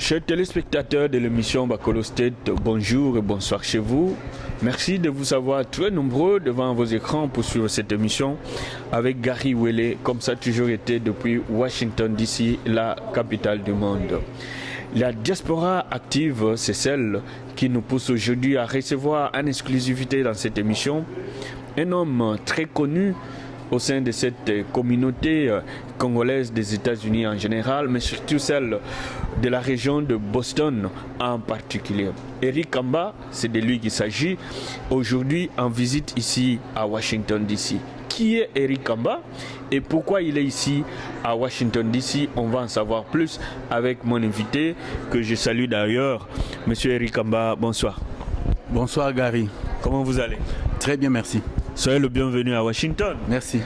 Chers téléspectateurs de l'émission Bakolo State, bonjour et bonsoir chez vous. Merci de vous avoir très nombreux devant vos écrans pour suivre cette émission avec Gary Wele, comme ça a toujours été depuis Washington DC, la capitale du monde. La diaspora active, c'est celle qui nous pousse aujourd'hui à recevoir en exclusivité dans cette émission un homme très connu au sein de cette communauté congolaise des États-Unis en général, mais surtout celle de la région de Boston en particulier. Eric Kamba, c'est de lui qu'il s'agit, aujourd'hui en visite ici à Washington DC. Qui est Eric Kamba et pourquoi il est ici à Washington DC? On va en savoir plus avec mon invité que je salue d'ailleurs, Monsieur Eric Kamba. Bonsoir. Bonsoir Gary. Comment vous allez? Très bien, merci. Soyez le bienvenu à Washington. Merci.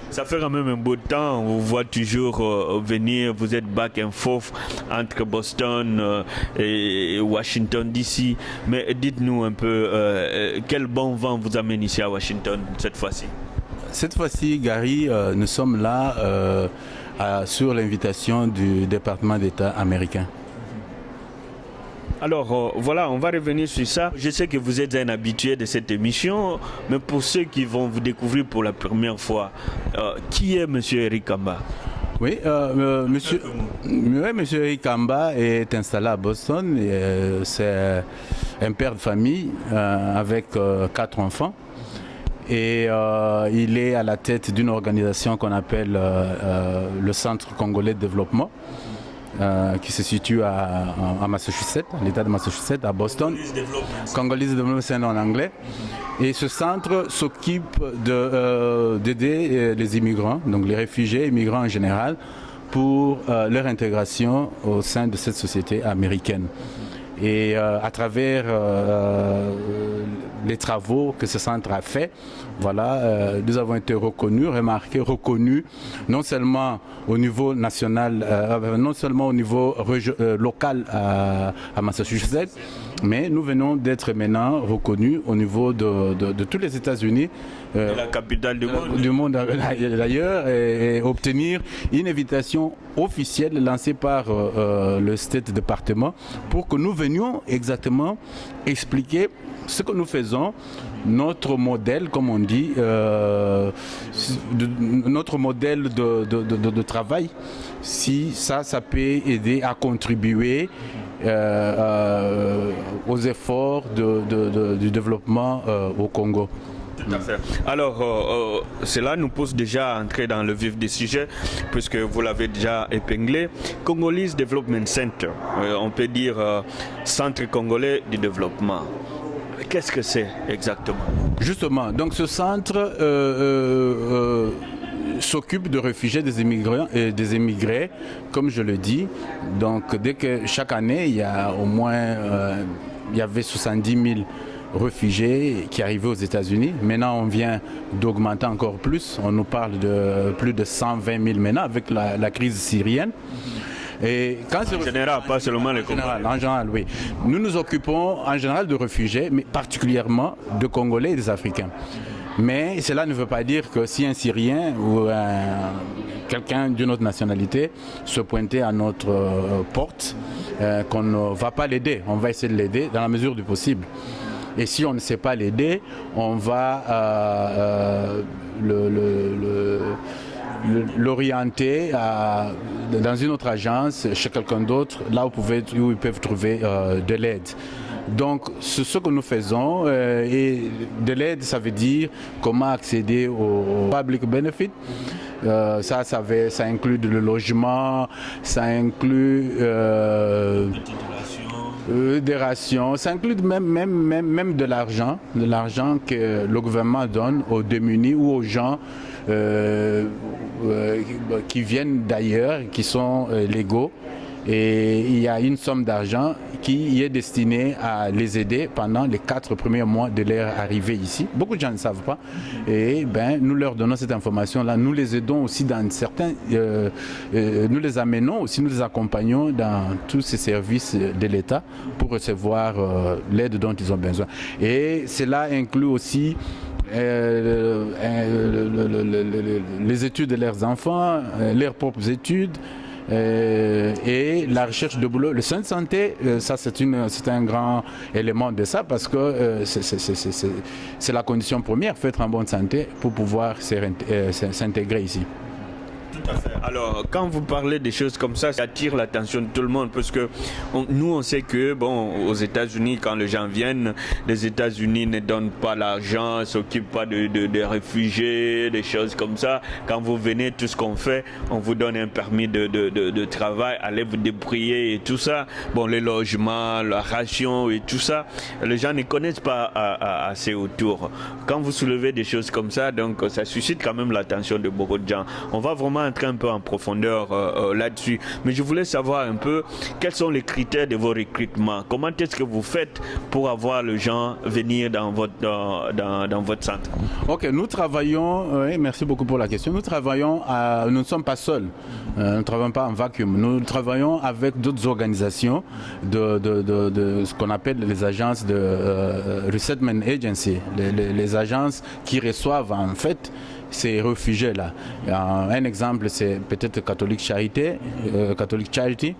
Ça fait quand même un beau temps, on vous voit toujours venir, vous êtes back and forth entre Boston et Washington DC. Mais dites-nous un peu, quel bon vent vous amène ici à Washington cette fois-ci? Cette fois-ci, Gary, nous sommes là sur l'invitation du département d'État américain. Alors voilà, on va revenir sur ça. Je sais que vous êtes un habitué de cette émission, mais pour ceux qui vont vous découvrir pour la première fois, qui est M. Eric Kamba? Oui, monsieur Eric Kamba est installé à Boston. C'est un père de famille avec 4 enfants. Et il est à la tête d'une organisation qu'on appelle le Centre congolais de développement. Qui se situe à Massachusetts, l'État de Massachusetts, à Boston. Congolese Development Center en anglais. Et ce centre s'occupe d'aider les immigrants, donc les réfugiés, immigrants en général, pour leur intégration au sein de cette société américaine. Et à travers les travaux que ce centre a fait, voilà, nous avons été reconnus, reconnus, non seulement au niveau national, non seulement au niveau local à Massachusetts, mais nous venons d'être maintenant reconnus au niveau de tous les États-Unis. La capitale du monde d'ailleurs, et obtenir une invitation officielle lancée par le State Department pour que nous venions exactement expliquer ce que nous faisons, notre modèle, comme on dit, notre modèle de travail, si ça peut aider à contribuer aux efforts du développement au Congo. Tout à fait. Alors, cela nous pousse déjà à entrer dans le vif du sujet, puisque vous l'avez déjà épinglé. Congolese Development Center, on peut dire Centre congolais du développement. Qu'est-ce que c'est exactement? Justement, donc ce centre s'occupe de réfugiés, des immigrants et des immigrés, comme je le dis. Donc, dès que chaque année, il y a au moins, il y avait 70 000 réfugiés qui arrivaient aux États-Unis. Maintenant, on vient d'augmenter encore plus. On nous parle de plus de 120 000 maintenant avec la crise syrienne. Et quand en général, pas seulement les Congolais. En général, oui. Nous nous occupons en général de réfugiés, mais particulièrement de Congolais et des Africains. Mais cela ne veut pas dire que si un Syrien ou quelqu'un d'une autre nationalité se pointait à notre porte, qu'on ne va pas l'aider. On va essayer de l'aider dans la mesure du possible. Et si on ne sait pas l'aider, on va l'orienter dans une autre agence, chez quelqu'un d'autre, là où ils peuvent trouver de l'aide. Donc, c'est ce que nous faisons. Et de l'aide, ça veut dire comment accéder au public benefit. Ça inclut le logement, ça inclut des rations, ça inclut même de l'argent que le gouvernement donne aux démunis ou aux gens qui viennent d'ailleurs, qui sont légaux. Et il y a une somme d'argent qui est destinée à les aider pendant les 4 premiers mois de leur arrivée ici. Beaucoup de gens ne savent pas. Et nous leur donnons cette information-là. Nous les aidons aussi dans certains... nous les amenons aussi, nous les accompagnons dans tous ces services de l'État pour recevoir l'aide dont ils ont besoin. Et cela inclut aussi les études de leurs enfants, leurs propres études, et la recherche de boulot. Le soin de santé, ça c'est un grand élément de ça parce que c'est la condition première, faut être en bonne santé pour pouvoir s'intégrer ici. Tout à fait. Alors, quand vous parlez des choses comme ça attire l'attention de tout le monde parce que nous, on sait que, aux États-Unis, quand les gens viennent, les États-Unis ne donnent pas l'argent, ne s'occupent pas des réfugiés, des choses comme ça. Quand vous venez, tout ce qu'on fait, on vous donne un permis de travail, allez vous débrouiller et tout ça. Les logements, la ration et tout ça, les gens ne connaissent pas assez autour. Quand vous soulevez des choses comme ça, donc ça suscite quand même l'attention de beaucoup de gens. On va vraiment entrer un peu en profondeur là-dessus. Mais je voulais savoir un peu quels sont les critères de vos recrutements. Comment est-ce que vous faites pour avoir les gens venir dans votre centre? Ok, nous travaillons, merci beaucoup pour la question. Nous travaillons, nous ne sommes pas seuls. Nous ne travaillons pas en vacuum. Nous travaillons avec d'autres organisations de ce qu'on appelle les agences de Resettlement Agency, les agences qui reçoivent en fait ces réfugiés-là. Un exemple, c'est peut-être Catholic Charity.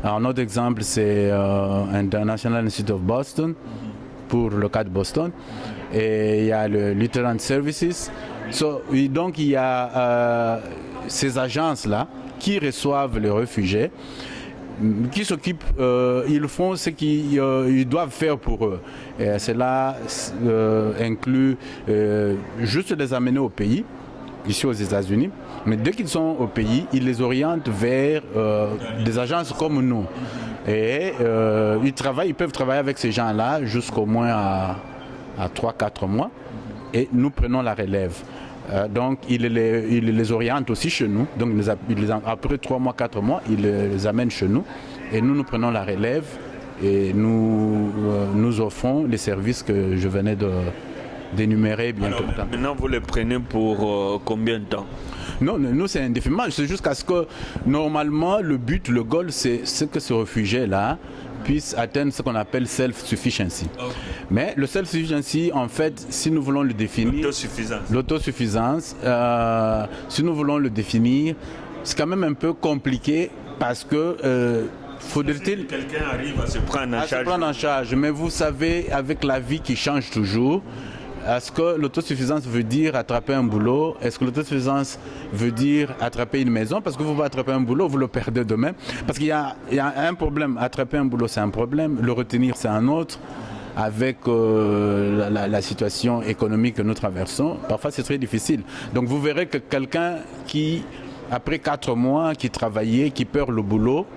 Un autre exemple, c'est International Institute of Boston, pour le cas de Boston. Et il y a le Lutheran Services. Donc, il y a ces agences-là qui reçoivent les réfugiés, qui s'occupent, ils font ce qu'ils doivent faire pour eux. Et cela inclut juste les amener au pays, ici aux États-Unis. Mais dès qu'ils sont au pays, ils les orientent vers des agences comme nous. Et ils peuvent travailler avec ces gens-là jusqu'au moins à 3-4 mois. Et nous prenons la relève. Donc, ils les orientent aussi chez nous. Donc, après 3 mois, 4 mois, ils les amènent chez nous. Et nous prenons la relève et nous offrons les services que je venais d'énumérer bientôt. Alors, maintenant, vous les prenez pour combien de temps? Non, nous, c'est indéfiniment. C'est jusqu'à ce que, normalement, le goal, c'est que ce réfugié-là puisse atteindre ce qu'on appelle self-sufficiency. Okay. Mais le self-sufficiency, en fait, si nous voulons le définir... L'autosuffisance. Si nous voulons le définir, c'est quand même un peu compliqué parce que... faudrait-il... Quelqu'un arrive à se prendre en charge. Mais vous savez, avec la vie qui change toujours, est-ce que l'autosuffisance veut dire attraper un boulot? Est-ce que l'autosuffisance veut dire attraper une maison? Parce que vous attraper un boulot, vous le perdez demain. Parce qu'il y a un problème. Attraper un boulot, c'est un problème. Le retenir, c'est un autre. Avec la situation économique que nous traversons, parfois c'est très difficile. Donc vous verrez que quelqu'un qui, après 4 mois, qui travaillait, qui perd le boulot,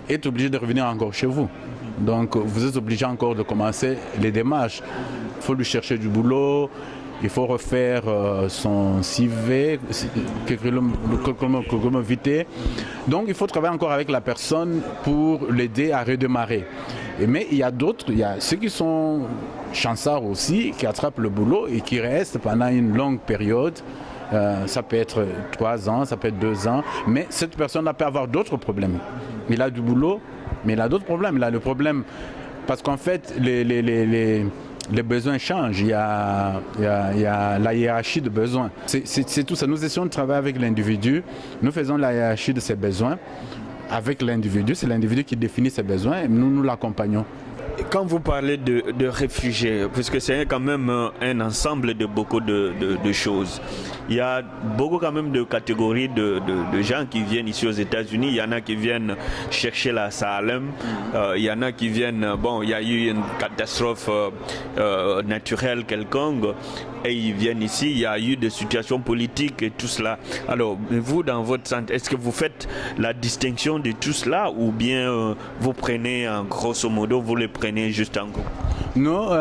est obligé de revenir encore chez vous. Donc vous êtes obligé encore de commencer les démarches. Il faut lui chercher du boulot, il faut refaire son CV, curriculum vitae. Donc il faut travailler encore avec la personne pour l'aider à redémarrer. Mais il y a d'autres, il y a ceux qui sont chanceux aussi, qui attrapent le boulot et qui restent pendant une longue période. Ça peut être 3 ans, ça peut être 2 ans, mais cette personne-là peut avoir d'autres problèmes. Il a du boulot, mais il a d'autres problèmes. Il a le problème parce qu'en fait, les besoins changent. Il y a la hiérarchie de besoins. C'est tout ça. Nous essayons de travailler avec l'individu. Nous faisons la hiérarchie de ses besoins avec l'individu. C'est l'individu qui définit ses besoins et nous l'accompagnons. Quand vous parlez de réfugiés, puisque c'est quand même un ensemble de beaucoup de choses, il y a beaucoup quand même de catégories de gens qui viennent ici aux États-Unis. Il y en a qui viennent chercher l'asylum, il y en a qui viennent, il y a eu une catastrophe naturelle quelconque et ils viennent ici, il y a eu des situations politiques et tout cela. Alors, vous, dans votre centre, est-ce que vous faites la distinction de tout cela ou bien vous prenez en grosso modo, vous les prenez juste en gros? Non,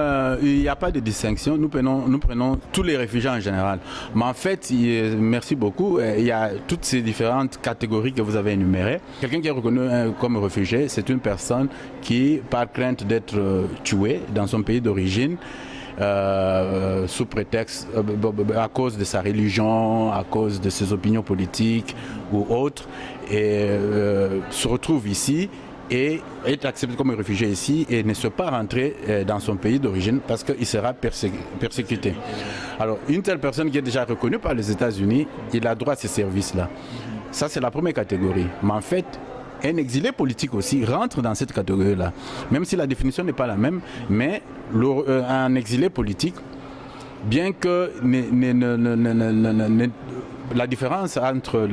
il n'y a pas de distinction. Nous prenons tous les réfugiés en général. Mais en fait, merci beaucoup, il y a toutes ces différentes catégories que vous avez énumérées. Quelqu'un qui est reconnu comme réfugié, c'est une personne qui, par crainte d'être tuée dans son pays d'origine, sous prétexte, à cause de sa religion, à cause de ses opinions politiques ou autres, et se retrouve ici et est accepté comme réfugié ici et ne se pas rentrer dans son pays d'origine parce qu'il sera persécuté. Alors, une telle personne qui est déjà reconnue par les États-Unis, il a droit à ces services-là. Ça, c'est la première catégorie. Mais en fait, un exilé politique aussi rentre dans cette catégorie-là. Même si la définition n'est pas la même, mais un exilé politique, bien que la différence entre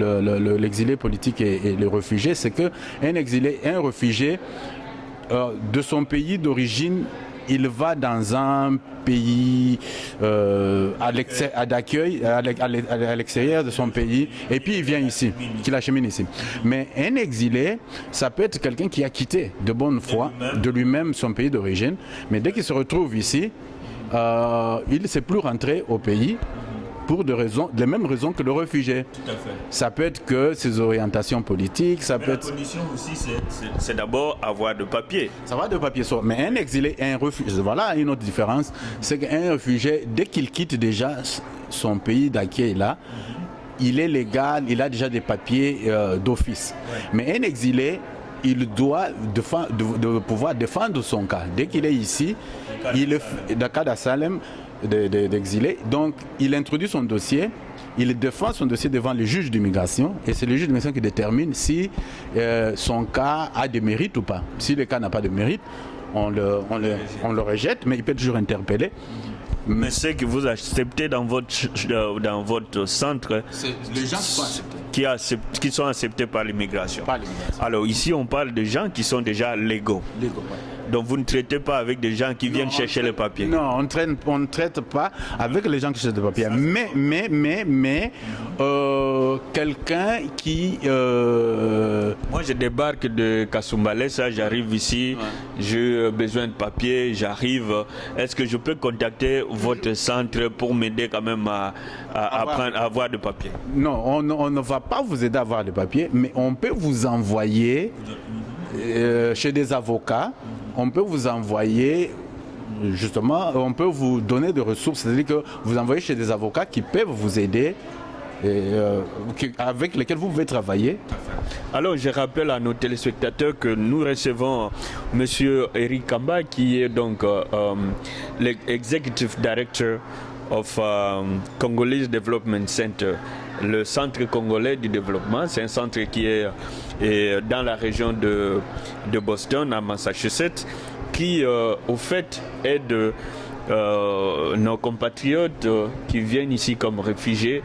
l'exilé politique et le réfugié, c'est qu'un exilé, un réfugié de son pays d'origine, il va dans un pays d'accueil, à l'extérieur de son pays, et puis il vient ici, qu'il achemine ici. Mais un exilé, ça peut être quelqu'un qui a quitté de bonne foi de lui-même son pays d'origine, mais dès qu'il se retrouve ici, il ne sait plus rentrer au pays pour les mêmes raisons que le réfugié. Tout à fait. Ça peut être que ses orientations politiques, ça peut être... La condition aussi, c'est d'abord avoir de papier. Ça va de papier sur. Mais un exilé, un réfugié, voilà une autre différence, c'est qu'un réfugié, dès qu'il quitte déjà son pays d'accueil là, il est légal, il a déjà des papiers d'office. Ouais. Mais un exilé, il doit de pouvoir défendre son cas. Dès qu'il est ici, dans le cas d'Assalem, d'exilé, donc il introduit son dossier, il défend son dossier devant le juge d'immigration et c'est le juge d'immigration qui détermine si son cas a des mérites ou pas. Si le cas n'a pas de mérite, on le rejette, mais il peut toujours interpeller. Mais ce que vous acceptez dans votre centre, c'est les gens qui sont acceptés par l'immigration. Par l'immigration. Alors ici, on parle de gens qui sont déjà légaux. Ouais. Donc vous ne traitez pas avec des gens qui viennent chercher les papiers. Non, on ne traite pas avec les gens qui cherchent des papiers. Ça, mais quelqu'un qui... Moi, je débarque de Kasumbalé, ça, j'arrive ici, j'ai besoin de papiers, j'arrive. Est-ce que je peux contacter votre centre pour m'aider quand même à avoir des papiers? Non, on ne va pas vous aider à avoir des papiers, mais on peut vous envoyer chez des avocats. On peut vous envoyer, justement, on peut vous donner des ressources, c'est-à-dire que vous envoyez chez des avocats qui peuvent vous aider, avec lesquels vous pouvez travailler. Alors, je rappelle à nos téléspectateurs que nous recevons M. Eric Kamba, qui est donc l'Executive Director of Congolese Development Center, le centre congolais du développement. C'est un centre qui est dans la région de Boston, à Massachusetts, qui au fait aide nos compatriotes qui viennent ici comme réfugiés.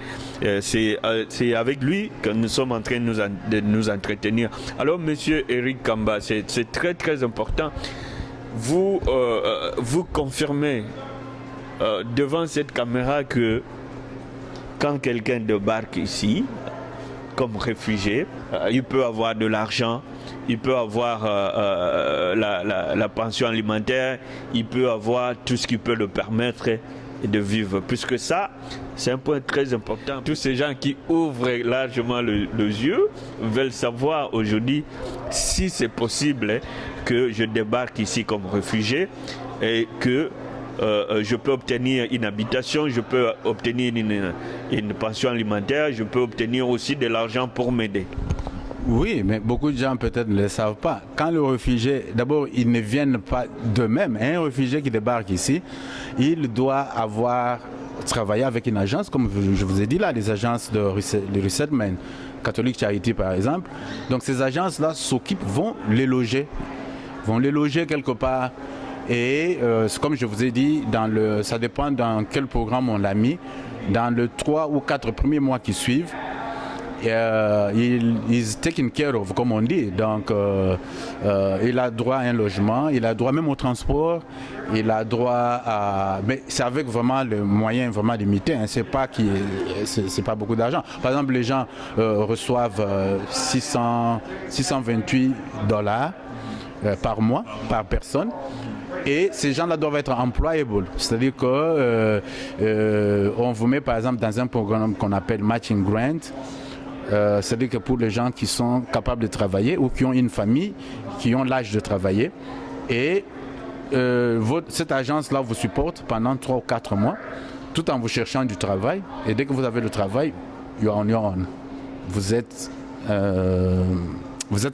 C'est avec lui que nous sommes en train de nous entretenir. Alors, monsieur Eric Kamba, c'est très très important. Vous confirmez devant cette caméra que quand quelqu'un débarque ici comme réfugié, il peut avoir de l'argent, il peut avoir la pension alimentaire, il peut avoir tout ce qui peut le permettre de vivre. Puisque ça, c'est un point très important. Tous ces gens qui ouvrent largement les yeux veulent savoir aujourd'hui si c'est possible que je débarque ici comme réfugié et que je peux obtenir une habitation, je peux obtenir une pension alimentaire, je peux obtenir aussi de l'argent pour m'aider. Oui, mais beaucoup de gens peut-être ne le savent pas. Quand le réfugié, d'abord, ils ne viennent pas d'eux-mêmes. Un réfugié qui débarque ici, il doit avoir travaillé avec une agence, comme je vous ai dit là, les agences de resettlement, Catholic Charity par exemple. Donc ces agences-là vont les loger quelque part. Et comme je vous ai dit, ça dépend dans quel programme on l'a mis. Dans les 3 ou 4 premiers mois qui suivent, il is taken care of, comme on dit. Donc, il a droit à un logement, il a droit même au transport, il a droit à... Mais c'est avec vraiment les moyens vraiment limités. Hein. C'est pas beaucoup d'argent. Par exemple, les gens reçoivent $628 par mois, par personne. Et ces gens-là doivent être employable, c'est-à-dire qu'on vous met par exemple dans un programme qu'on appelle Matching Grant, c'est-à-dire que pour les gens qui sont capables de travailler ou qui ont une famille, qui ont l'âge de travailler, et cette agence-là vous supporte pendant 3 ou 4 mois, tout en vous cherchant du travail, et dès que vous avez le travail, you're on your own. Vous êtes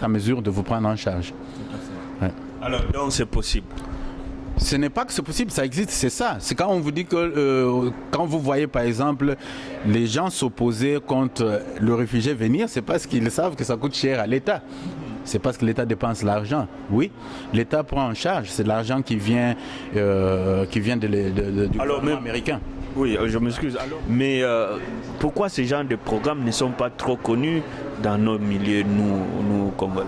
à mesure de vous prendre en charge. Ouais. Alors donc c'est possible. Ce n'est pas que c'est possible, ça existe, c'est ça. C'est quand on vous dit que, quand vous voyez par exemple les gens s'opposer contre le réfugié venir, c'est parce qu'ils savent que ça coûte cher à l'État. C'est parce que l'État dépense l'argent. Oui, l'État prend en charge, c'est l'argent qui vient du gouvernement américain. Oui, je m'excuse. Mais pourquoi ces genres de programmes ne sont pas trop connus dans nos milieux, nous Congolais?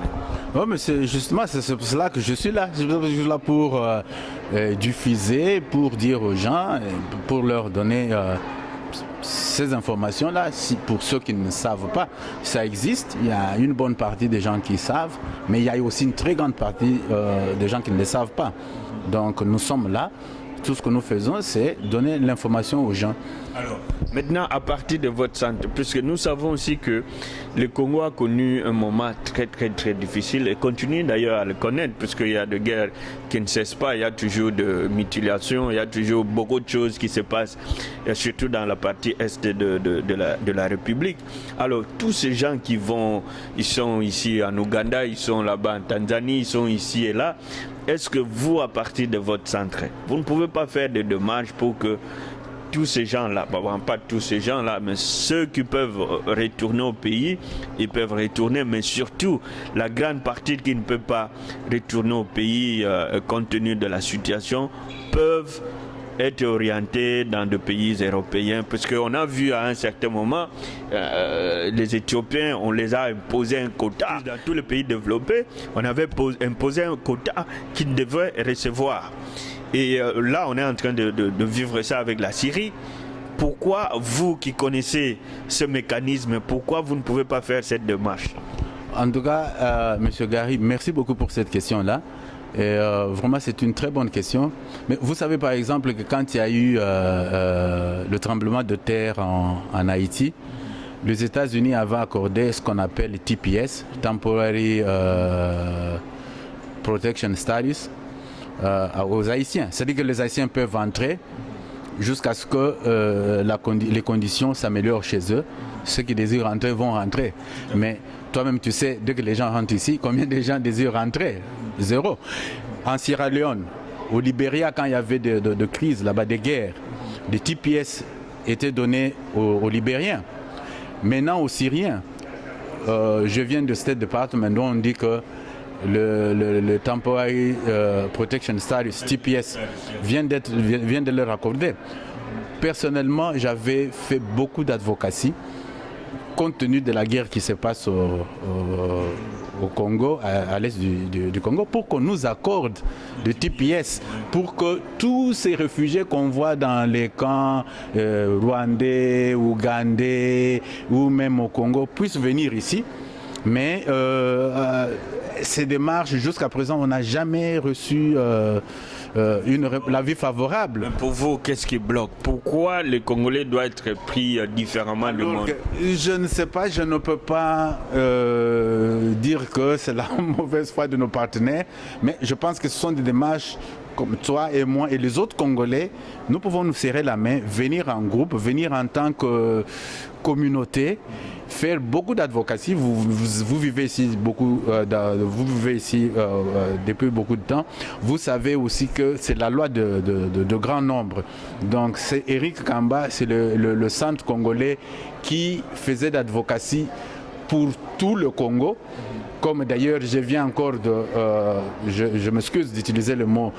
Oh, mais c'est justement, c'est pour cela que je suis là. Je suis là pour diffuser, pour dire aux gens, pour leur donner ces informations-là. Pour ceux qui ne savent pas, ça existe. Il y a une bonne partie des gens qui savent, mais il y a aussi une très grande partie des gens qui ne le savent pas. Donc nous sommes là. Tout ce que nous faisons, c'est donner l'information aux gens. Alors, maintenant, à partir de votre centre, puisque nous savons aussi que le Congo a connu un moment très, très, très difficile et continue d'ailleurs à le connaître, puisqu'il y a des guerres qui ne cessent pas, il y a toujours de mutilations, il y a toujours beaucoup de choses qui se passent, et surtout dans la partie est de la République. Alors, tous ces gens qui vont, ils sont ici en Ouganda, ils sont là-bas en Tanzanie, ils sont ici et là. Est-ce que vous, à partir de votre centre, vous ne pouvez pas faire des démarches pour que tous ces gens-là, bon, pas tous ces gens-là, mais ceux qui peuvent retourner au pays, ils peuvent retourner, mais surtout la grande partie qui ne peut pas retourner au pays compte tenu de la situation, peuvent être orientés dans des pays européens, parce qu'on a vu à un certain moment, les Éthiopiens, on les a imposé un quota. Dans tous les pays développés, on avait imposé un quota qu'ils devaient recevoir. Et là, on est en train de vivre ça avec la Syrie. Pourquoi vous qui connaissez ce mécanisme, pourquoi vous ne pouvez pas faire cette démarche? En tout cas, M. Gary, merci beaucoup pour cette question-là. Et vraiment, c'est une très bonne question. Mais vous savez par exemple que quand il y a eu le tremblement de terre en Haïti, les États-Unis avaient accordé ce qu'on appelle le TPS, Temporary Protection Status, aux Haïtiens. C'est-à-dire que les Haïtiens peuvent entrer jusqu'à ce que les conditions s'améliorent chez eux. Ceux qui désirent rentrer vont rentrer. Mais toi-même, tu sais, dès que les gens rentrent ici, combien de gens désirent rentrer? Zéro. En Sierra Leone, au Libéria, quand il y avait de crises là-bas, des guerres, des TPS étaient donnés aux Libériens. Maintenant, aux Syriens, je viens de State Department dont on dit que le Temporary Protection Status, TPS, vient de leur accorder. Personnellement, j'avais fait beaucoup d'advocacy compte tenu de la guerre qui se passe au Congo, à l'est du Congo, pour qu'on nous accorde le TPS, pour que tous ces réfugiés qu'on voit dans les camps rwandais, ougandais ou même au Congo puissent venir ici. Mais ces démarches, jusqu'à présent, on n'a jamais reçu l'avis favorable. Pour vous, qu'est-ce qui bloque? Pourquoi les Congolais doivent être pris différemment du monde? Je ne sais pas, je ne peux pas dire que c'est la mauvaise foi de nos partenaires, mais je pense que ce sont des démarches comme toi et moi et les autres Congolais. Nous pouvons nous serrer la main, venir en groupe, venir en tant que communauté, faire beaucoup d'advocacy. Vous vivez ici depuis beaucoup de temps. Vous savez aussi que c'est la loi de grand nombre. Donc c'est Eric Kamba, c'est le centre congolais qui faisait d'advocacy pour tout le Congo. Comme d'ailleurs je viens encore je m'excuse d'utiliser le mot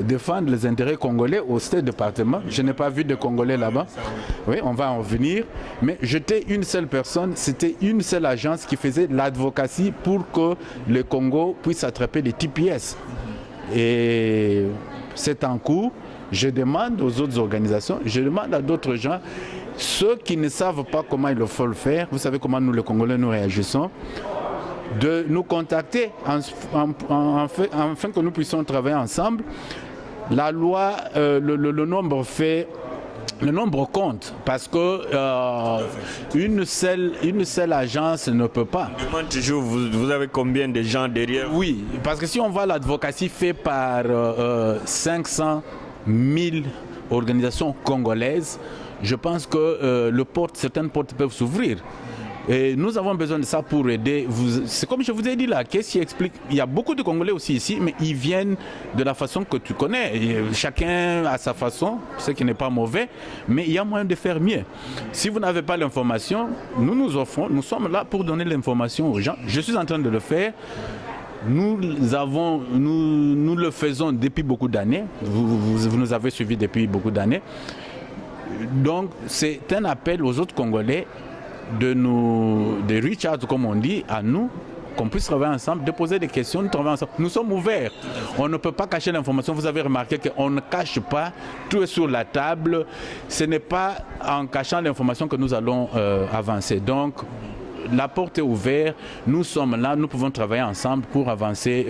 défendre les intérêts congolais au State Department. Je n'ai pas vu de Congolais là-bas. Oui, on va en venir. Mais j'étais une seule personne, c'était une seule agence qui faisait l'advocacy pour que le Congo puisse attraper les TPS. Et c'est en cours. Je demande aux autres organisations, je demande à d'autres gens, ceux qui ne savent pas comment il faut le faire, vous savez comment nous les Congolais nous réagissons, de nous contacter afin que nous puissions travailler ensemble. La loi, le nombre compte parce que une seule agence ne peut pas. Je demande toujours, vous avez combien de gens derrière? Oui, parce que si on voit l'advocacy fait par 500 000 organisations congolaises, je pense que certaines portes peuvent s'ouvrir. Et nous avons besoin de ça pour aider. C'est comme je vous ai dit là, qu'est-ce qui explique? Il y a beaucoup de Congolais aussi ici, mais ils viennent de la façon que tu connais. Et chacun a sa façon, ce qui n'est pas mauvais, mais il y a moyen de faire mieux. Si vous n'avez pas l'information, nous sommes là pour donner l'information aux gens. Je suis en train de le faire. Nous le faisons depuis beaucoup d'années. Vous nous avez suivis depuis beaucoup d'années. Donc, c'est un appel aux autres Congolais de reach out, comme on dit, à nous, qu'on puisse travailler ensemble, de poser des questions, de travailler ensemble. Nous sommes ouverts. On ne peut pas cacher l'information. Vous avez remarqué qu'on ne cache pas. Tout est sur la table. Ce n'est pas en cachant l'information que nous allons avancer. Donc, la porte est ouverte, nous sommes là, nous pouvons travailler ensemble pour avancer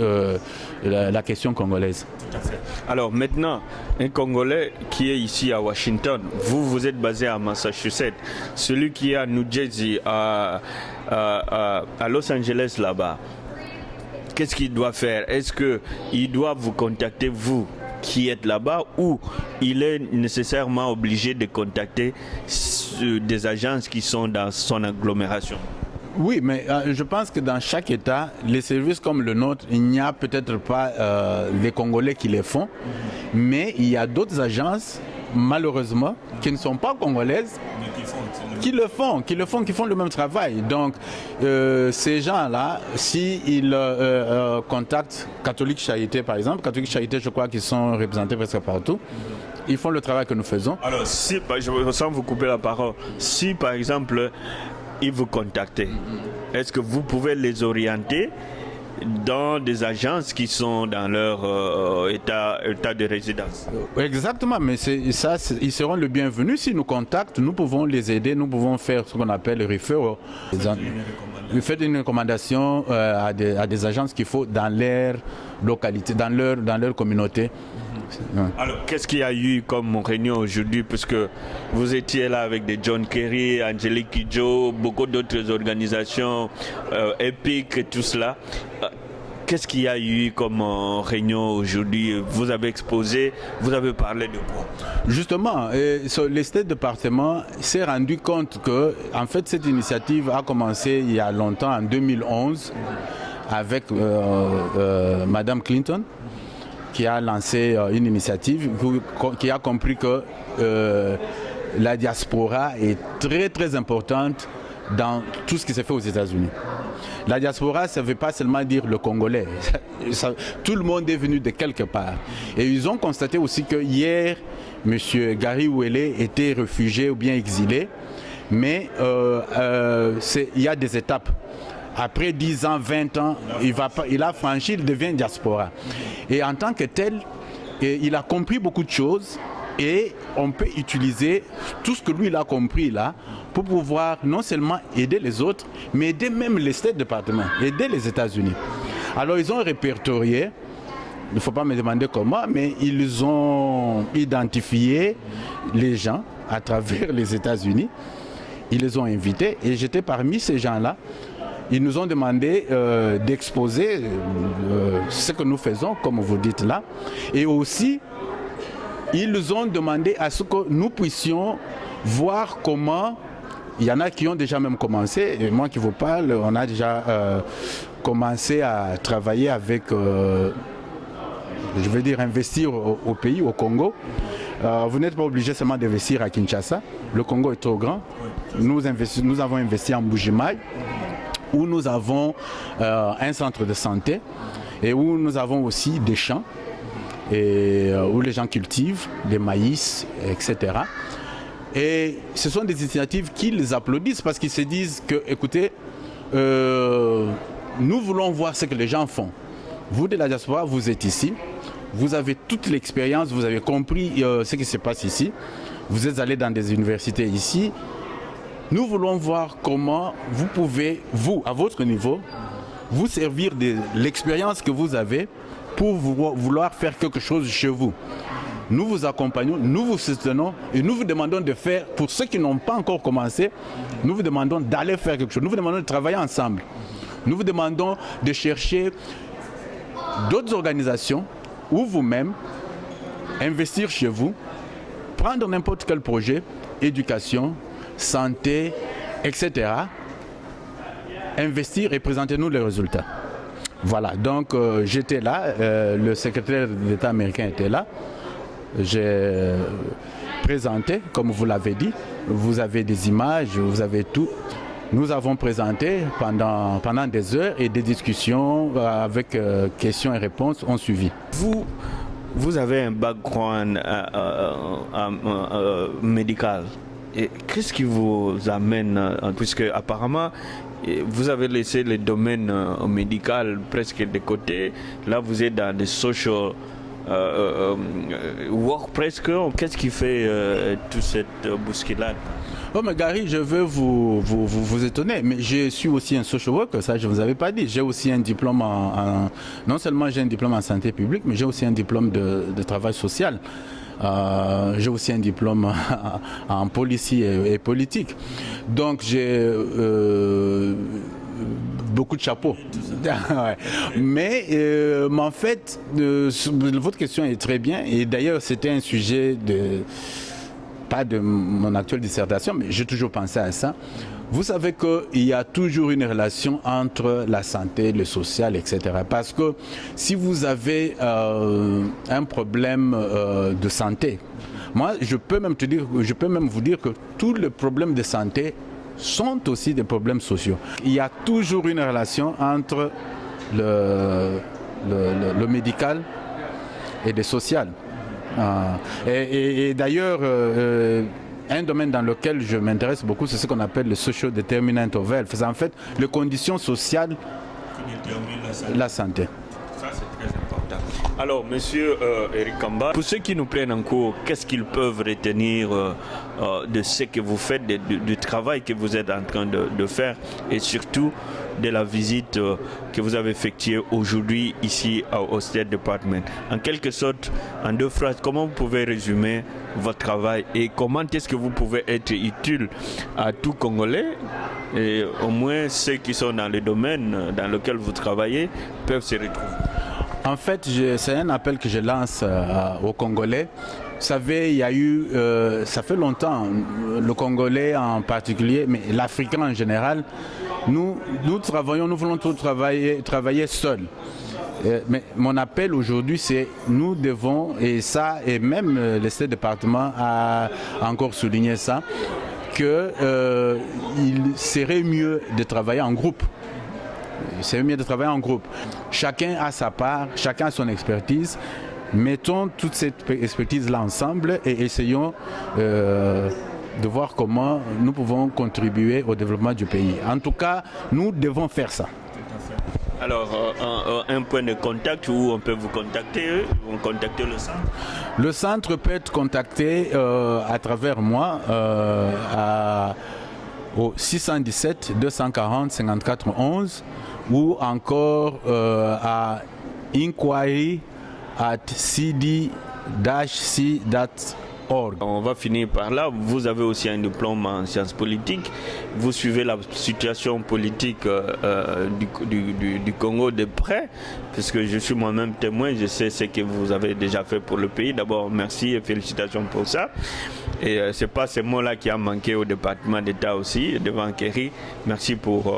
la question congolaise. Tout à fait. Alors maintenant, un Congolais qui est ici à Washington, vous êtes basé à Massachusetts, celui qui est à New Jersey, à Los Angeles là-bas, qu'est-ce qu'il doit faire? Est-ce qu'il doit vous contacter, vous qui êtes là-bas, ou il est nécessairement obligé de contacter des agences qui sont dans son agglomération? Oui, mais je pense que dans chaque État, les services comme le nôtre, il n'y a peut-être pas les Congolais qui les font, mais il y a d'autres agences, malheureusement, qui ne sont pas congolaises, qui font le même travail. Donc, ces gens-là, s'ils contactent Catholique Charité, par exemple, Catholique Charité, je crois qu'ils sont représentés presque partout, ils font le travail que nous faisons. Alors, sans vous couper la parole, si par exemple, ils vous contactent, est-ce que vous pouvez les orienter dans des agences qui sont dans leur état de résidence? Exactement, mais ils seront le bienvenu. S'ils nous contactent, nous pouvons les aider, nous pouvons faire ce qu'on appelle le referral. Vous faites une recommandation à des agences qu'il faut dans leur localité, dans leur communauté. Alors, qu'est-ce qu'il y a eu comme réunion aujourd'hui, puisque vous étiez là avec des John Kerry, Angélique Kidjo, beaucoup d'autres organisations, EPIC et tout cela. Qu'est-ce qu'il y a eu comme réunion aujourd'hui? Vous avez exposé, vous avez parlé de quoi? Justement, le State Department s'est rendu compte que, en fait, cette initiative a commencé il y a longtemps, en 2011, avec Madame Clinton, qui a lancé une initiative, qui a compris que la diaspora est très très importante dans tout ce qui se fait aux États-Unis. La diaspora, ça ne veut pas seulement dire le Congolais. Tout le monde est venu de quelque part. Et ils ont constaté aussi que hier, M. Gary Wele était réfugié ou bien exilé, mais il y a des étapes. Après 10 ans, 20 ans, il a franchi, il devient diaspora. Et en tant que tel, il a compris beaucoup de choses et on peut utiliser tout ce que lui il a compris là pour pouvoir non seulement aider les autres, mais aider même les State Department, aider les États-Unis. Alors ils ont répertorié, il ne faut pas me demander comment, mais ils ont identifié les gens à travers les États-Unis. Ils les ont invités et j'étais parmi ces gens-là. Ils nous ont demandé d'exposer ce que nous faisons, comme vous dites là. Et aussi, ils nous ont demandé à ce que nous puissions voir comment, il y en a qui ont déjà même commencé, et moi qui vous parle, on a déjà commencé à travailler avec, je veux dire, investir au pays, au Congo. Vous n'êtes pas obligé seulement d'investir à Kinshasa. Le Congo est trop grand. Nous avons investi en Mbuji-Mayi, où nous avons un centre de santé et où nous avons aussi des champs et où les gens cultivent des maïs, etc. Et ce sont des initiatives qu'ils applaudissent parce qu'ils se disent que, écoutez, nous voulons voir ce que les gens font. Vous de la diaspora, vous êtes ici, vous avez toute l'expérience, vous avez compris ce qui se passe ici, vous êtes allés dans des universités ici. Nous voulons voir comment vous pouvez, vous, à votre niveau, vous servir de l'expérience que vous avez pour vouloir faire quelque chose chez vous. Nous vous accompagnons, nous vous soutenons et nous vous demandons de faire, pour ceux qui n'ont pas encore commencé, nous vous demandons d'aller faire quelque chose. Nous vous demandons de travailler ensemble. Nous vous demandons de chercher d'autres organisations ou vous-même, investir chez vous, prendre n'importe quel projet, éducation, santé, etc. investir et présentez-nous les résultats. Voilà, donc j'étais là, le secrétaire d'État américain était là. J'ai présenté, comme vous l'avez dit, vous avez des images, vous avez tout. Nous avons présenté pendant des heures et des discussions avec questions et réponses ont suivi. Vous avez un background médical. Et qu'est-ce qui vous amène, puisque apparemment vous avez laissé le domaine médical presque de côté, là vous êtes dans des social work presque, qu'est-ce qui fait toute cette bousculade? Oh mais Gary, je veux vous étonner, mais je suis aussi un social worker, ça je ne vous avais pas dit. J'ai aussi un diplôme non seulement j'ai un diplôme en santé publique, mais j'ai aussi un diplôme de travail social. J'ai aussi un diplôme en policy et politique. Donc j'ai beaucoup de chapeaux. Ouais. Mais en fait, votre question est très bien. Et d'ailleurs, c'était un sujet pas de mon actuelle dissertation, mais j'ai toujours pensé à ça. Vous savez qu'il y a toujours une relation entre la santé, le social, etc. Parce que si vous avez un problème de santé, moi je peux même vous dire que tous les problèmes de santé sont aussi des problèmes sociaux. Il y a toujours une relation entre le médical et le social. Et d'ailleurs, un domaine dans lequel je m'intéresse beaucoup, c'est ce qu'on appelle le social determinant of health. C'est en fait les conditions sociales de la santé. Ça, c'est très important. Alors, monsieur Eric Kamba, pour ceux qui nous prennent en cours, qu'est-ce qu'ils peuvent retenir de ce que vous faites, du travail que vous êtes en train de faire et surtout de la visite que vous avez effectuée aujourd'hui ici au State Department? En quelque sorte, en 2 phrases, comment vous pouvez résumer votre travail et comment est-ce que vous pouvez être utile à tout Congolais, et au moins ceux qui sont dans le domaine dans lequel vous travaillez peuvent se retrouver? En fait, c'est un appel que je lance aux Congolais. Vous savez, il y a eu, ça fait longtemps, le Congolais en particulier, mais l'Africain en général, nous voulons tous travailler seuls. Mais mon appel aujourd'hui, c'est nous devons, et même le State Department a encore souligné ça, qu'il serait mieux de travailler en groupe. C'est mieux de travailler en groupe. Chacun a sa part, chacun a son expertise. Mettons toute cette expertise-là ensemble et essayons de voir comment nous pouvons contribuer au développement du pays. En tout cas, nous devons faire ça. Alors, un point de contact où on peut vous contacter, le centre? Le centre peut être contacté à travers moi au 617 240 54 11 ou encore à inquiry@cd-c.org. On va finir par là. Vous avez aussi un diplôme en sciences politiques. Vous suivez la situation politique du Congo de près, puisque je suis moi-même témoin. Je sais ce que vous avez déjà fait pour le pays. D'abord, merci et félicitations pour ça. Et c'est pas ces mots-là qui a manqué au département d'État aussi, devant Kerry. Merci pour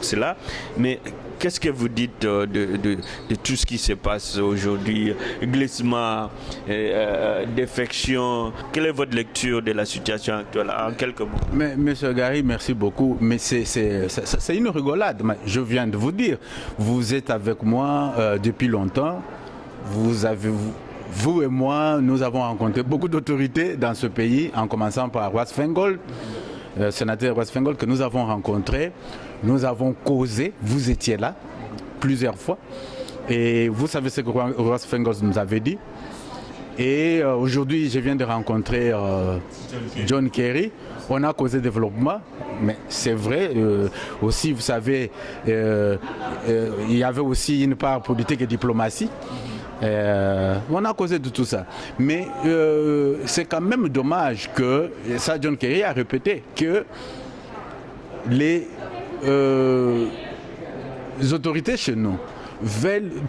cela. Mais qu'est-ce que vous dites de tout ce qui se passe aujourd'hui, glissement, défection? Quelle est votre lecture de la situation actuelle en quelques mots? Mais, Monsieur Gary, merci beaucoup. Mais c'est une rigolade. Je viens de vous dire, vous êtes avec moi depuis longtemps. Vous et moi, nous avons rencontré beaucoup d'autorités dans ce pays, en commençant par Ross-Feingold, sénateur Ross-Feingold que nous avons rencontré. Nous avons causé, vous étiez là plusieurs fois. Et vous savez ce que Ross-Feingold nous avait dit. Et aujourd'hui, je viens de rencontrer John Kerry. On a causé développement, mais c'est vrai. Aussi, vous savez, il y avait aussi une part politique et diplomatie. On a causé de tout ça. Mais c'est quand même dommage que, ça John Kerry a répété, que les autorités chez nous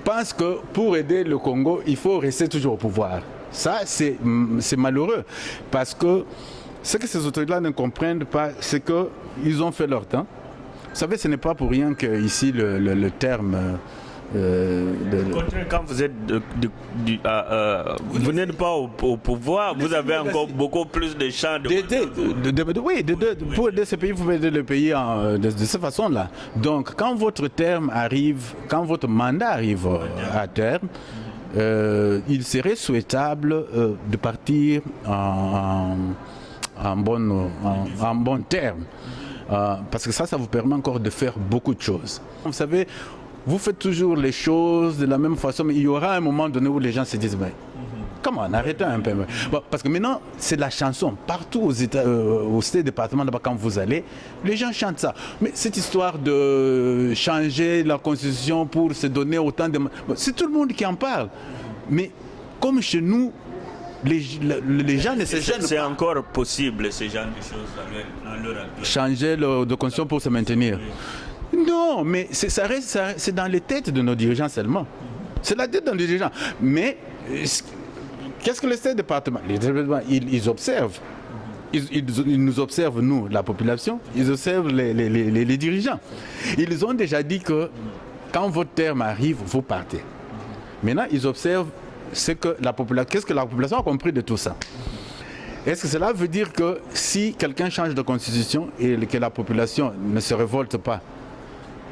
pensent que pour aider le Congo, il faut rester toujours au pouvoir. Ça, c'est malheureux. Parce que ce que ces autorités-là ne comprennent pas, c'est qu'ils ont fait leur temps. savez, ce n'est pas pour rien qu'ici le terme... Quand vous êtes vous n'êtes pas au pouvoir, vous avez encore beaucoup plus de champs pour aider ce pays, vous pouvez aider le pays de cette façon-là. Donc, quand votre terme arrive, quand votre mandat arrive à terme, il serait souhaitable de partir en bon terme. Parce que ça vous permet encore de faire beaucoup de choses. Vous savez, vous faites toujours les choses de la même façon, mais il y aura un moment donné où les gens se disent, comment, arrêtez un peu. Bon, parce que maintenant, c'est la chanson. Partout au State Department, là-bas, quand vous allez, les gens chantent ça. Mais cette histoire de changer la constitution pour se donner autant de... C'est tout le monde qui en parle. Mais comme chez nous, les gens ne se gênent pas. C'est encore possible, ce genre de choses dans leur actuelle. Changer de constitution pour se maintenir. Non, mais c'est dans les têtes de nos dirigeants seulement. C'est la tête de nos dirigeants. Mais qu'est-ce que le State Department? Ils observent. Ils nous observent, nous, la population. Ils observent les dirigeants. Ils ont déjà dit que quand votre terme arrive, vous partez. Maintenant, ils observent qu'est-ce que la population a compris de tout ça. Est-ce que cela veut dire que si quelqu'un change de constitution et que la population ne se révolte pas,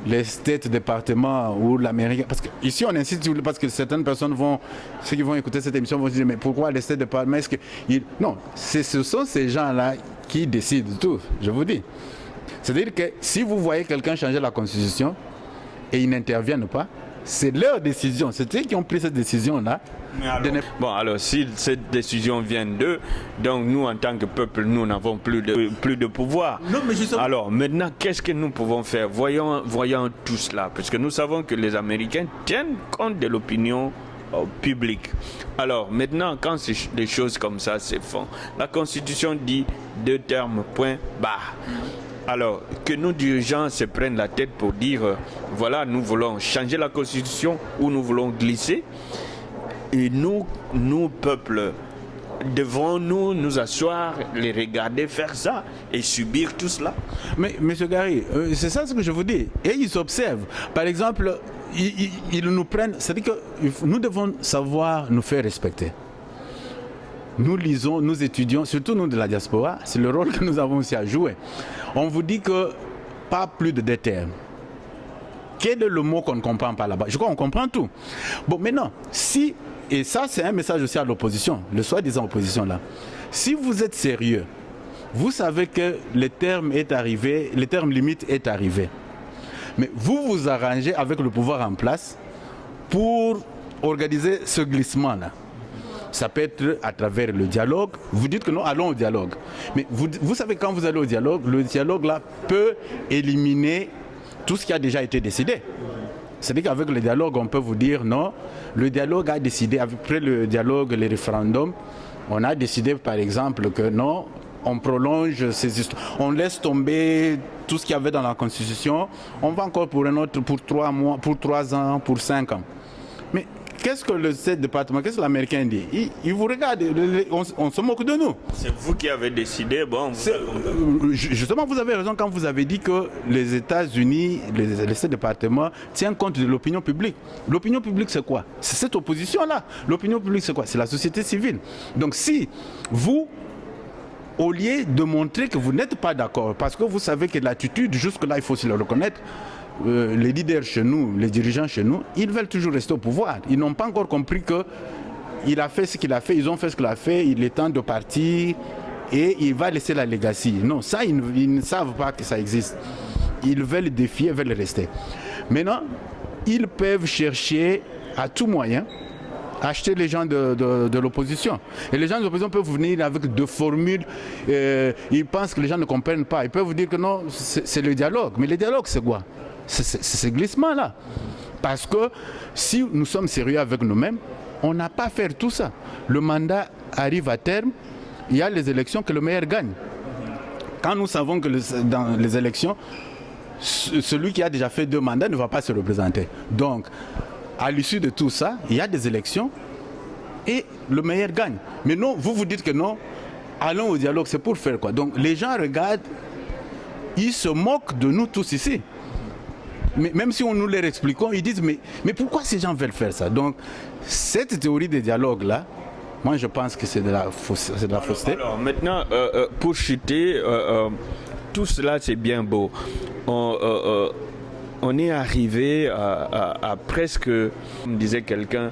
les State Department ou l'Amérique, parce qu'ici on insiste, parce que certaines personnes ceux qui vont écouter cette émission vont se dire, mais pourquoi les State Department, non, ce sont ces gens-là qui décident tout, je vous dis. C'est-à-dire que si vous voyez quelqu'un changer la constitution et ils n'interviennent pas, c'est leur décision, c'est eux qui ont pris cette décision-là. Alors si cette décision vient d'eux, donc nous en tant que peuple, nous n'avons plus de pouvoir. Non, mais justement... Alors maintenant, qu'est-ce que nous pouvons faire? Voyons tout cela, parce que nous savons que les Américains tiennent compte de l'opinion publique. Alors maintenant, quand des choses comme ça se font, la Constitution dit 2 termes, point barre. Alors, que nos dirigeants se prennent la tête pour dire, voilà, nous voulons changer la Constitution ou nous voulons glisser. Et nous, peuple, devons-nous nous asseoir, les regarder faire ça et subir tout cela? Mais, M. Gary, c'est ça ce que je vous dis. Et ils observent. Par exemple, ils nous prennent... C'est-à-dire que nous devons savoir nous faire respecter. Nous lisons, nous étudions, surtout nous de la diaspora, c'est le rôle que nous avons aussi à jouer. On vous dit que pas plus de 2 termes. Quel est le mot qu'on ne comprend pas là-bas? Je crois qu'on comprend tout. Bon, maintenant, et ça c'est un message aussi à l'opposition, le soi-disant opposition là. Si vous êtes sérieux, vous savez que le terme limite est arrivé. Mais vous vous arrangez avec le pouvoir en place pour organiser ce glissement-là. Ça peut être à travers le dialogue. Vous dites que non, allons au dialogue. Mais vous savez, quand vous allez au dialogue, le dialogue là peut éliminer tout ce qui a déjà été décidé. C'est-à-dire qu'avec le dialogue, on peut vous dire non, le dialogue a décidé, après le dialogue, les référendums, on a décidé par exemple que non, on prolonge ces histoires, on laisse tomber tout ce qu'il y avait dans la Constitution, on va encore pour 3 mois, pour 3 ans, pour 5 ans. Mais qu'est-ce que le State Department, qu'est-ce que l'Américain dit? Il vous regarde, on se moque de nous. C'est vous qui avez décidé, bon. Justement, vous avez raison quand vous avez dit que les États-Unis, le State Department tient compte de l'opinion publique. L'opinion publique, c'est quoi? C'est cette opposition-là. L'opinion publique, c'est quoi? C'est la société civile. Donc si vous, au lieu de montrer que vous n'êtes pas d'accord, parce que vous savez que l'attitude, jusque-là, il faut aussi le reconnaître, les leaders chez nous, les dirigeants chez nous, ils veulent toujours rester au pouvoir. Ils n'ont pas encore compris qu'il a fait ce qu'il a fait, ils ont fait ce qu'il a fait, il est temps de partir et il va laisser la legacy. Non, ça, ils ne savent pas que ça existe. Ils veulent défier, ils veulent rester. Maintenant, ils peuvent chercher à tout moyen acheter les gens de l'opposition. Et les gens de l'opposition peuvent venir avec 2 formules. Ils pensent que les gens ne comprennent pas. Ils peuvent vous dire que non, c'est le dialogue. Mais le dialogue, c'est quoi? C'est ce glissement-là. Parce que si nous sommes sérieux avec nous-mêmes, on n'a pas à faire tout ça. Le mandat arrive à terme, il y a les élections que le meilleur gagne. Quand nous savons que dans les élections, celui qui a déjà fait 2 mandats ne va pas se représenter. Donc, à l'issue de tout ça, il y a des élections et le meilleur gagne. Mais non, vous dites que non, allons au dialogue, c'est pour faire quoi? Donc les gens regardent, ils se moquent de nous tous ici. Mais même si on nous les expliquons, ils disent mais pourquoi ces gens veulent faire ça? Donc cette théorie des dialogues-là, moi je pense que c'est de la fausseté. Alors maintenant, pour chuter, tout cela c'est bien beau. On est arrivé à presque, comme disait quelqu'un,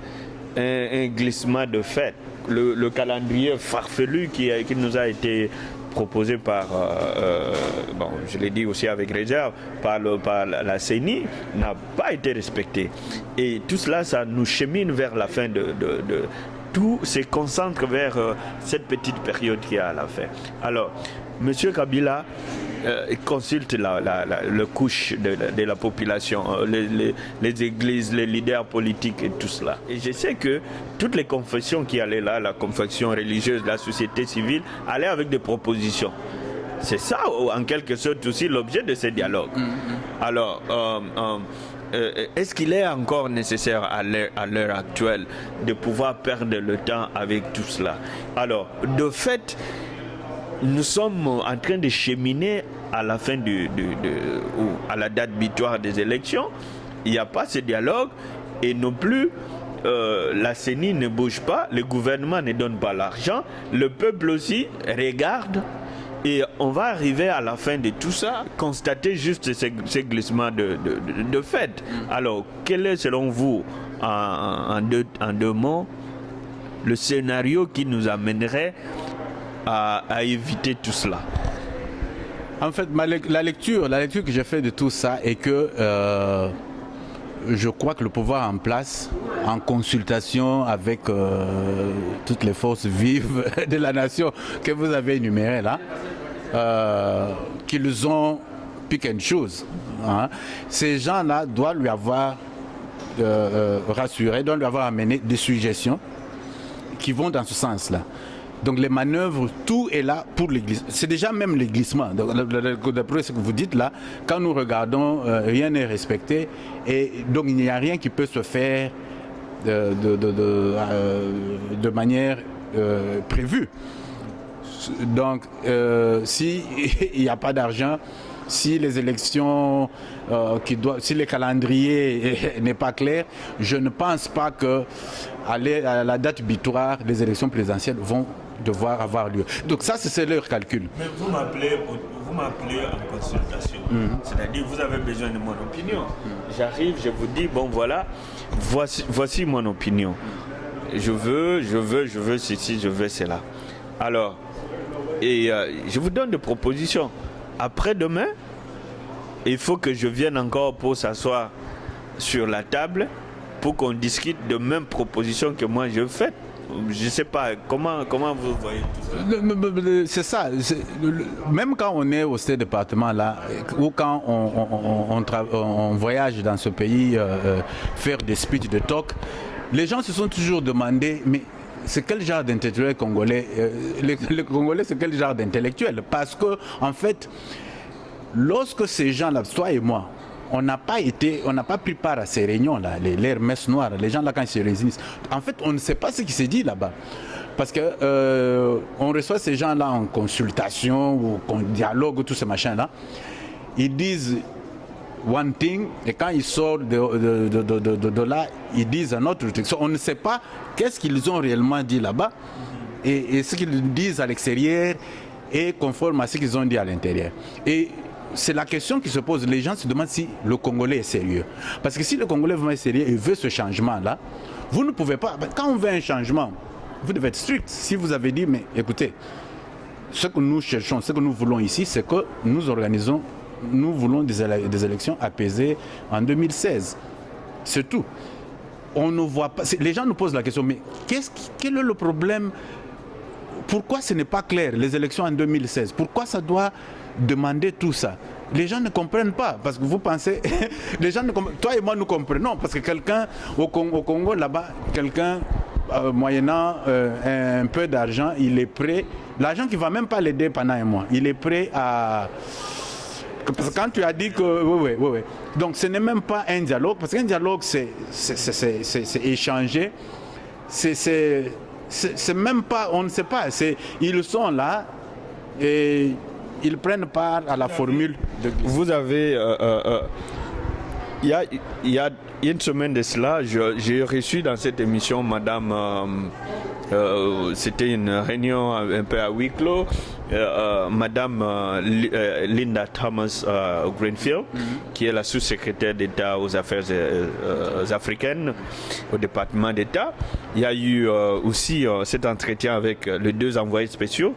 un glissement de fait. Le calendrier farfelu qui nous a été proposé par, bon, je l'ai dit aussi avec réserve, par la CENI, n'a pas été respecté. Et tout cela, ça nous chemine vers la fin tout se concentre vers cette petite période qui est à la fin. Alors, M. Kabila consulte le couche de la population, les églises, les leaders politiques et tout cela. Et je sais que toutes les confessions qui allaient là, la confession religieuse, la société civile, allaient avec des propositions. C'est ça, en quelque sorte, aussi l'objet de ces dialogues. Alors, est-ce qu'il est encore nécessaire à l'heure actuelle de pouvoir perdre le temps avec tout cela? Alors, de fait, nous sommes en train de cheminer à la fin ou à la date butoir des élections. Il n'y a pas ce dialogue et non plus la CENI ne bouge pas, le gouvernement ne donne pas l'argent, le peuple aussi regarde. Et on va arriver à la fin de tout ça, constater juste ces glissements de fait. Alors, quel est selon vous, en deux mots, le scénario qui nous amènerait à éviter tout cela? En fait, la lecture que j'ai faite de tout ça est que je crois que le pouvoir en place, en consultation avec toutes les forces vives de la nation que vous avez énumérées là, qu'ils ont pick and choose. Hein. Ces gens-là doivent lui avoir rassuré, doivent lui avoir amené des suggestions qui vont dans ce sens-là. Donc les manœuvres, tout est là pour les glissements. C'est déjà même les glissements. D'après ce que vous dites là, quand nous regardons, rien n'est respecté. Et donc il n'y a rien qui peut se faire de manière prévue. Donc s'il n'y a pas d'argent, si les élections, si le calendrier n'est pas clair, je ne pense pas que à la date butoir, les élections présidentielles vont devoir avoir lieu. Donc ça, c'est leur calcul. Mais vous m'appelez en consultation. C'est-à-dire, vous avez besoin de mon opinion. J'arrive, je vous dis, bon voilà, voici mon opinion. Je veux ceci, je veux cela. Alors, et je vous donne des propositions. Après-demain, il faut que je vienne encore pour s'asseoir sur la table pour qu'on discute de mêmes propositions que moi je fais. Je ne sais pas, comment vous voyez tout ça? C'est ça. Même quand on est au State Department là, ou quand on voyage dans ce pays, faire des speeches de talk, les gens se sont toujours demandé, mais c'est quel genre d'intellectuel congolais? Les Congolais, c'est quel genre d'intellectuel? Parce que, en fait, lorsque ces gens-là, toi et moi, on n'a pas pris part à ces réunions-là, les messes noires, les gens-là quand ils se réunissent. En fait, on ne sait pas ce qui s'est dit là-bas. Parce que on reçoit ces gens-là en consultation ou en dialogue, tout ce machin-là. Ils disent one thing et quand ils sortent de là, ils disent un autre truc. On ne sait pas qu'est-ce qu'ils ont réellement dit là-bas et ce qu'ils disent à l'extérieur est conforme à ce qu'ils ont dit à l'intérieur. Et c'est la question qui se pose. Les gens se demandent si le Congolais est sérieux. Parce que si le Congolais est sérieux et veut ce changement-là, vous ne pouvez pas. Quand on veut un changement, vous devez être strict. Si vous avez dit, mais écoutez, ce que nous cherchons, ce que nous voulons ici, c'est que nous voulons des élections apaisées en 2016. C'est tout. On ne voit pas. Les gens nous posent la question, mais quel est le problème? Pourquoi ce n'est pas clair, les élections en 2016? Pourquoi ça doit demander tout ça? Les gens ne comprennent pas, parce que vous pensez, les gens toi et moi nous comprenons, parce que quelqu'un au Congo là-bas, quelqu'un moyennant un peu d'argent, il est prêt, l'argent qui ne va même pas l'aider pendant un mois, il est prêt à... Parce que quand tu as dit que... Oui. Donc ce n'est même pas un dialogue, parce qu'un dialogue c'est échanger, c'est même pas, on ne sait pas, ils sont là et ils prennent part à la formule. Vous avez il y a une semaine de cela, j'ai reçu dans cette émission Madame, c'était une réunion un peu à huis clos, Madame Linda Thomas Greenfield, qui est la sous-secrétaire d'État aux affaires africaines au département d'État. Il y a eu aussi cet entretien avec les deux envoyés spéciaux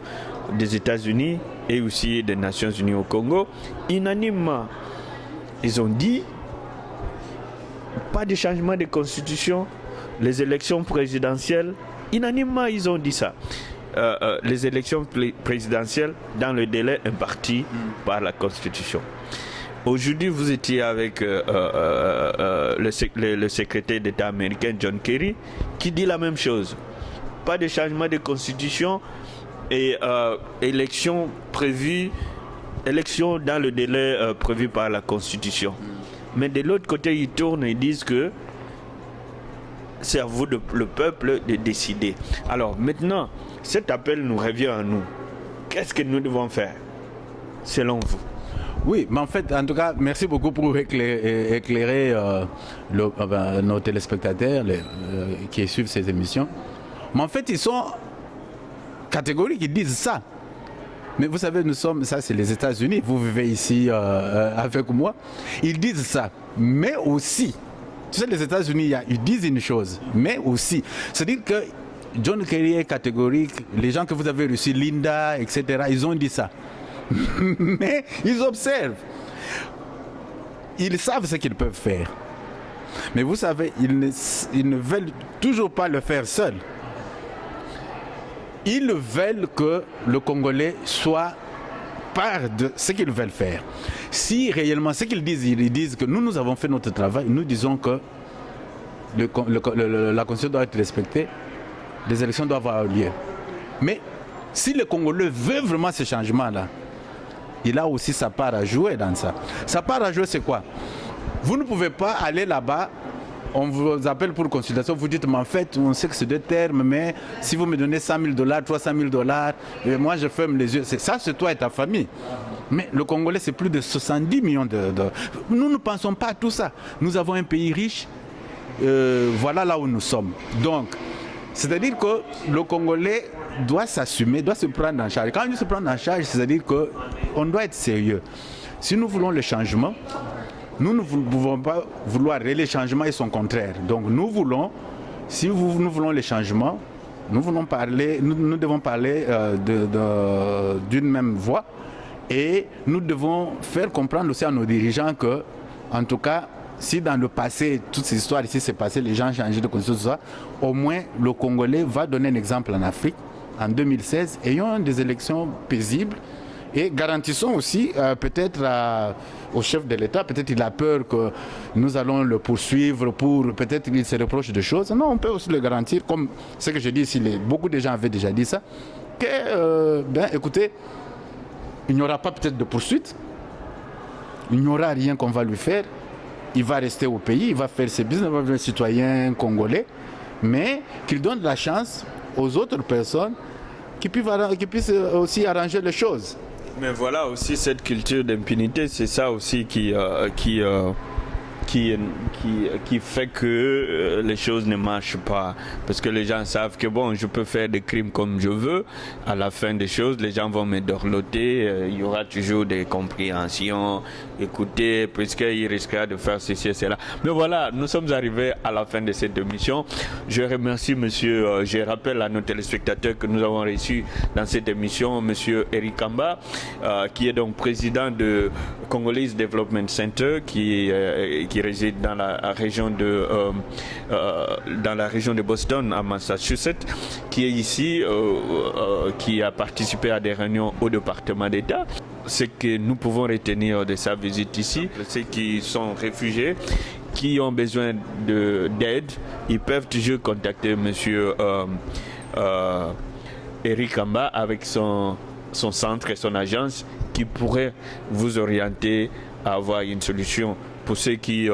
des États-Unis et aussi des Nations Unies au Congo. Unanimement, ils ont dit pas de changement de constitution, les élections présidentielles, unanimement ils ont dit ça. Les élections présidentielles dans le délai imparti par la Constitution. Aujourd'hui, vous étiez avec le secrétaire d'État américain John Kerry qui dit la même chose. Pas de changement de constitution et élection dans le délai prévu par la Constitution. Mais de l'autre côté, ils tournent et disent que c'est à vous, le peuple, de décider. Alors maintenant, cet appel nous revient à nous. Qu'est-ce que nous devons faire, selon vous? Oui, mais en fait, en tout cas, merci beaucoup pour éclairer nos téléspectateurs qui suivent ces émissions. Mais en fait, ils sont catégoriques, ils disent ça. Mais vous savez, ça c'est les États-Unis, vous vivez ici avec moi. Ils disent ça, mais aussi, tu sais, les États-Unis, ils disent une chose, mais aussi, c'est-à-dire que John Kerry est catégorique, les gens que vous avez reçus, Linda, etc., ils ont dit ça. Mais ils observent. Ils savent ce qu'ils peuvent faire. Mais vous savez, ils ne veulent toujours pas le faire seuls. Ils veulent que le Congolais soit part de ce qu'ils veulent faire. Si réellement, ce qu'ils disent, ils disent que nous avons fait notre travail, nous disons que la Constitution doit être respectée, les élections doivent avoir lieu. Mais si le Congolais veut vraiment ce changement-là, il a aussi sa part à jouer dans ça. Sa part à jouer, c'est quoi? Vous ne pouvez pas aller là-bas, on vous appelle pour consultation, vous dites, mais en fait, on sait que c'est deux termes, mais si vous me donnez $100 000, $300 000, moi je ferme les yeux. Ça, c'est toi et ta famille. Mais le Congolais, c'est plus de 70 millions de... Nous ne pensons pas à tout ça. Nous avons un pays riche, voilà là où nous sommes. Donc, c'est-à-dire que le Congolais doit s'assumer, doit se prendre en charge. Quand il se prend en charge, c'est-à-dire qu'on doit être sérieux. Si nous voulons le changement, nous ne pouvons pas vouloir les changements et son contraire. Donc nous voulons, si nous voulons les changements, nous devons parler d'une même voix et nous devons faire comprendre aussi à nos dirigeants que, en tout cas, si dans le passé, toute cette histoire ici s'est passée, les gens ont changé de constitution, au moins le Congolais va donner un exemple en Afrique. En 2016, ayons des élections paisibles et garantissons aussi peut-être au chef de l'État, peut-être il a peur que nous allons le poursuivre peut-être qu'il se reproche de choses. Non, on peut aussi le garantir, comme ce que je dis ici, beaucoup de gens avaient déjà dit ça, que, écoutez, il n'y aura pas peut-être de poursuite, il n'y aura rien qu'on va lui faire, il va rester au pays, il va faire ses business, il va devenir citoyen congolais, mais qu'il donne la chance aux autres personnes qui puissent aussi arranger les choses. Mais voilà aussi cette culture d'impunité, c'est ça aussi qui fait que les choses ne marchent pas. Parce que les gens savent que bon, je peux faire des crimes comme je veux. À la fin des choses, les gens vont me dorloter. Il y aura toujours des compréhensions. Écoutez, puisqu'il risquera de faire ceci et cela. Mais voilà, nous sommes arrivés à la fin de cette émission. Je remercie monsieur, je rappelle à nos téléspectateurs que nous avons reçu dans cette émission monsieur Eric Kamba, qui est donc président de Congolese Development Center, qui réside dans la région de Boston, à Massachusetts, qui est ici, qui a participé à des réunions au département d'État. Ce que nous pouvons retenir de sa visite ici, ceux qui sont réfugiés, qui ont besoin d'aide, ils peuvent toujours contacter monsieur Eric Kamba avec son centre et son agence qui pourrait vous orienter à avoir une solution. Pour ceux qui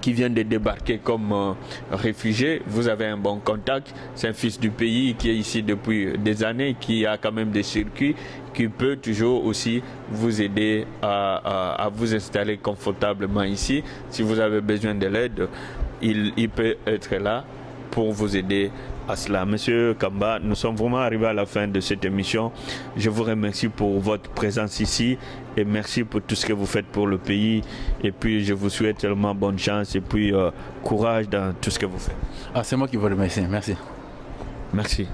qui vient de débarquer comme réfugié, vous avez un bon contact. C'est un fils du pays qui est ici depuis des années, qui a quand même des circuits, qui peut toujours aussi vous aider à vous installer confortablement ici. Si vous avez besoin de l'aide, il peut être là pour vous aider à cela. Monsieur Kamba, nous sommes vraiment arrivés à la fin de cette émission. Je vous remercie pour votre présence ici et merci pour tout ce que vous faites pour le pays. Et puis, je vous souhaite tellement bonne chance et puis courage dans tout ce que vous faites. Ah, c'est moi qui vous remercie. Merci. Merci.